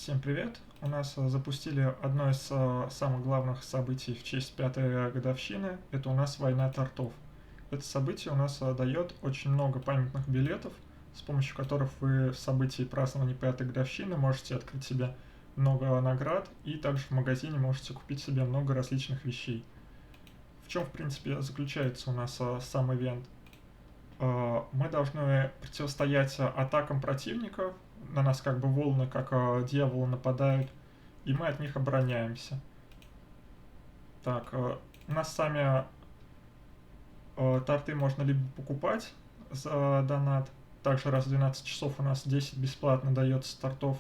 Всем привет! У нас запустили одно из самых главных событий в честь пятой годовщины. Это у нас война тортов. Это событие у нас дает очень много памятных билетов, с помощью которых вы в событии празднования пятой годовщины можете открыть себе много наград и также в магазине можете купить себе много различных вещей. В чем, в принципе, заключается у нас сам ивент? Мы должны противостоять атакам противников, на нас как бы волны, как дьяволы нападают, и мы от них обороняемся. Так, у нас сами торты можно либо покупать за донат, также раз в 12 часов у нас 10 бесплатно дается тортов.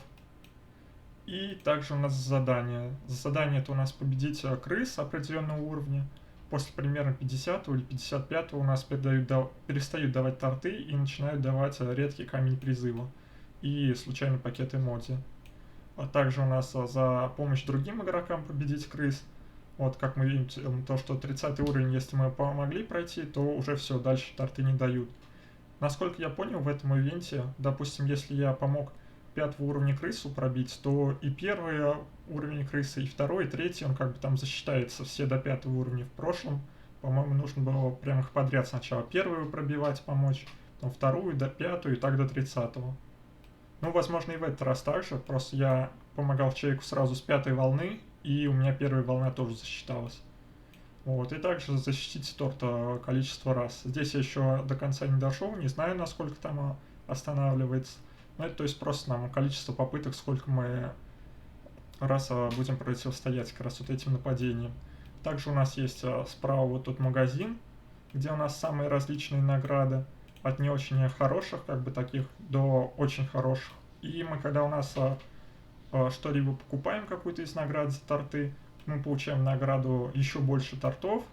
И также у нас задание. Задание это у нас победить крыс определенного уровня. После примерно 50 или 55 у нас перестают давать торты и начинают давать редкий камень призыва и случайный пакет эмодзи. А также у нас за помощь другим игрокам победить крыс. Вот как мы видим, то что 30 уровень, если мы помогли пройти, то уже все, дальше торты не дают. Насколько я понял, в этом ивенте, допустим, если я помог 5 уровня крысу пробить, то и первый уровень крысы, и второй, и третий, он как бы там засчитается все до 5 уровня. В прошлом, по-моему, нужно было прям их подряд сначала первую пробивать, помочь, потом вторую, до 5 и так до 30-го. Ну, возможно, и в этот раз так же, просто я помогал человеку сразу с 5 волны, и у меня первая волна тоже засчиталась. Вот, и также защитить торт количество раз. Здесь я еще до конца не дошел, не знаю, насколько там останавливается. Ну, это то есть просто нам количество попыток, сколько мы раз будем противостоять как раз вот этим нападениям. Также у нас есть справа вот тут магазин, где у нас самые различные награды. От не очень хороших, как бы таких, до очень хороших. И мы, когда у нас что-либо покупаем, какую-то из наград за торты, мы получаем награду еще больше тортов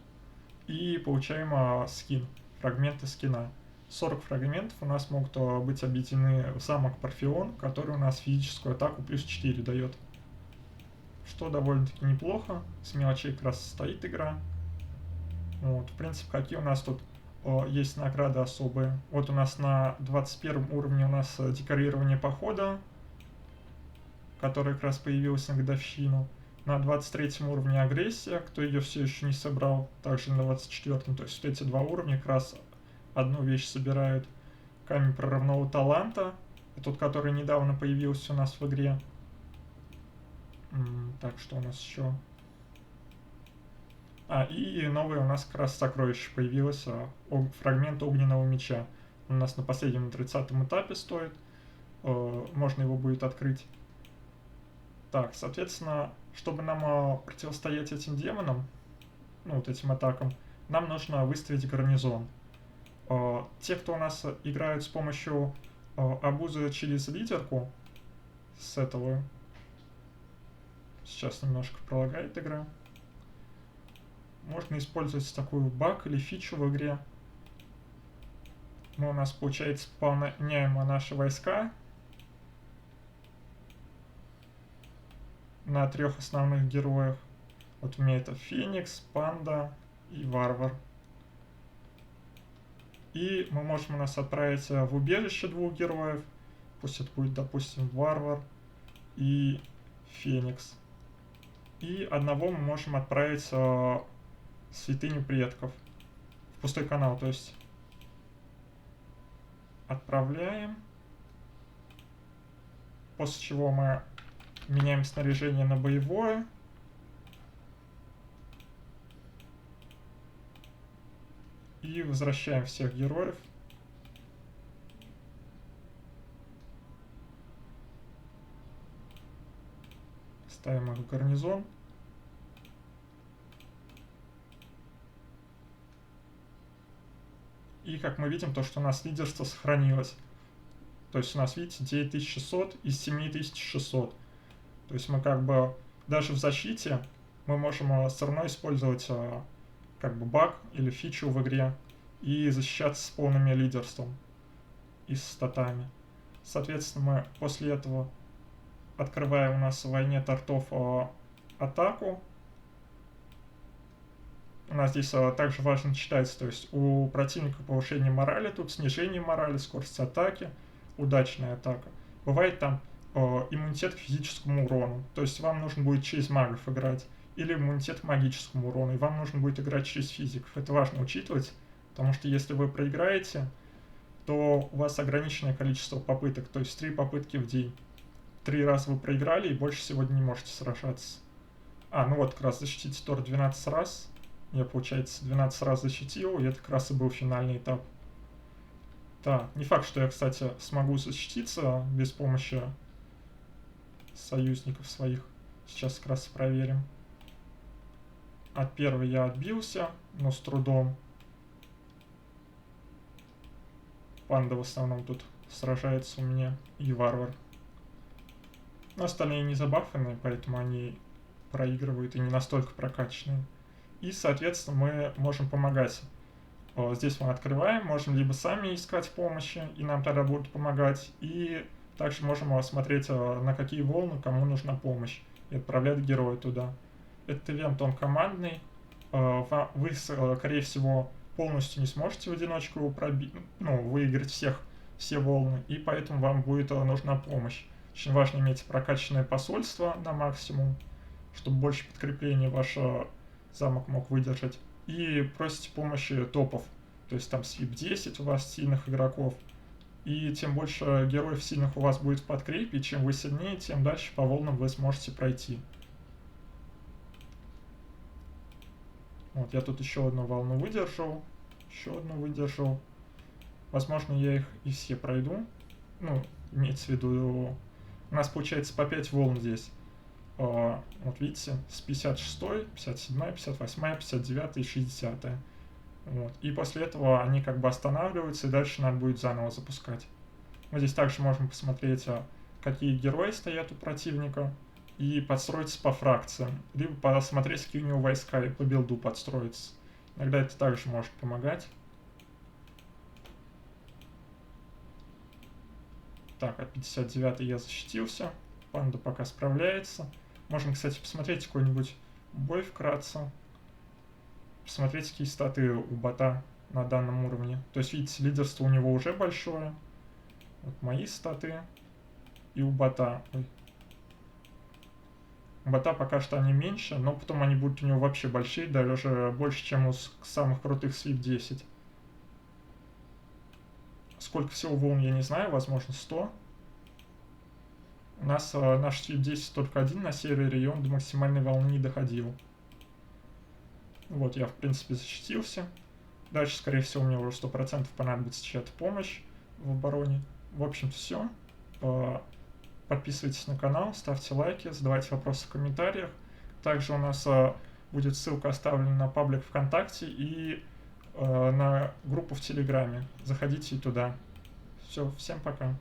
и получаем скин, фрагменты скина. 40 фрагментов у нас могут быть объединены в замок Парфеон, который у нас физическую атаку плюс 4 дает. Что довольно-таки неплохо. С мелочей как раз стоит игра. Вот, в принципе, какие у нас тут есть награды особые. Вот у нас на 21 уровне у нас декорирование похода, которое как раз появилось на годовщину. На 23 уровне агрессия, кто ее все еще не собрал, также на 24-м. То есть вот эти два уровня как раз одну вещь собирают. Камень прорывного таланта, тот, который недавно появился у нас в игре. Так, что у нас еще? И новое у нас как раз сокровище появилось, фрагмент огненного меча. Он у нас на последнем 30-м этапе стоит, можно его будет открыть. Так, соответственно, чтобы нам противостоять этим демонам, ну вот этим атакам, нам нужно выставить гарнизон. Те, кто у нас играют с помощью обузы через лидерку, с этого, сейчас немножко пролагает игра, можно использовать такую баг или фичу в игре. Мы у нас, получается, пополняем наши войска на 3 основных героях. Вот у меня это Феникс, Панда и Варвар. И мы можем у нас отправить в убежище 2 героев. Пусть это будет, допустим, Варвар и Феникс. И одного мы можем отправить в святыню предков. В пустой канал, то есть. Отправляем. После чего мы меняем снаряжение на боевое. И возвращаем всех героев. Ставим их в гарнизон. И как мы видим, то, что у нас лидерство сохранилось. То есть у нас, видите, 9600 из 7600. То есть мы как бы даже в защите мы можем все равно использовать как бы баг или фичу в игре и защищаться с полным лидерством и с статами. Соответственно, мы после этого открываем у нас в войне тортов атаку. У нас здесь также важно читать, то есть у противника повышение морали, тут снижение морали, скорость атаки, удачная атака. Бывает там иммунитет к физическому урону. То есть вам нужно будет через магов играть. Или иммунитет к магическому урону. И вам нужно будет играть через физиков. Это важно учитывать, потому что если вы проиграете, то у вас ограниченное количество попыток. То есть 3 попытки в день. 3 раза вы проиграли и больше сегодня не можете сражаться. Ну вот как раз защитить торт 12 раз. Я, получается, 12 раз защитил, и это как раз и был финальный этап. Так, не факт, что я, кстати, смогу защититься без помощи союзников своих. Сейчас как раз проверим. От первой я отбился, но с трудом. Панда в основном тут сражается у меня, и варвар. Но остальные не забафанные, поэтому они проигрывают и не настолько прокачанные. И, соответственно, мы можем помогать. Здесь мы открываем, можем либо сами искать помощи, и нам тогда будут помогать, и также можем смотреть, на какие волны кому нужна помощь, и отправлять героя туда. Этот ивент, он командный, вы, скорее всего, полностью не сможете в одиночку выиграть все волны, и поэтому вам будет нужна помощь. Очень важно иметь прокачанное посольство на максимум, чтобы больше подкреплений ваш замок мог выдержать. И просите помощи топов. То есть там свип 10 у вас сильных игроков. И тем больше героев сильных у вас будет в подкрепе, и чем вы сильнее, тем дальше по волнам вы сможете пройти. Вот, я тут еще одну волну выдержал. Еще одну выдержал. Возможно, я их и все пройду. Имеется в виду... У нас получается по 5 волн здесь. Вот видите, с 56, 57, 58, 59 и 60. Вот. И после этого они как бы останавливаются, и дальше надо будет заново запускать. Мы здесь также можем посмотреть, какие герои стоят у противника, и подстроиться по фракциям. Либо посмотреть, какие у него войска, и по билду подстроиться. Иногда это также может помогать. Так, от 59 я защитился. Панда пока справляется. Можем, кстати, посмотреть какой-нибудь бой вкратце. Посмотреть, какие статы у бота на данном уровне. То есть, видите, лидерство у него уже большое. Вот мои статы. И у бота. У бота пока что они меньше, но потом они будут у него вообще большие, даже больше, чем у самых крутых свип 10. Сколько всего волн, я не знаю, возможно 100. У нас наш свип 10 только один на сервере, и он до максимальной волны не доходил. Вот, я, в принципе, защитился. Дальше, скорее всего, мне уже 100% понадобится чья-то помощь в обороне. В общем, все. Подписывайтесь на канал, ставьте лайки, задавайте вопросы в комментариях. Также у нас будет ссылка оставлена на паблик ВКонтакте и на группу в Телеграме. Заходите и туда. Все, всем пока.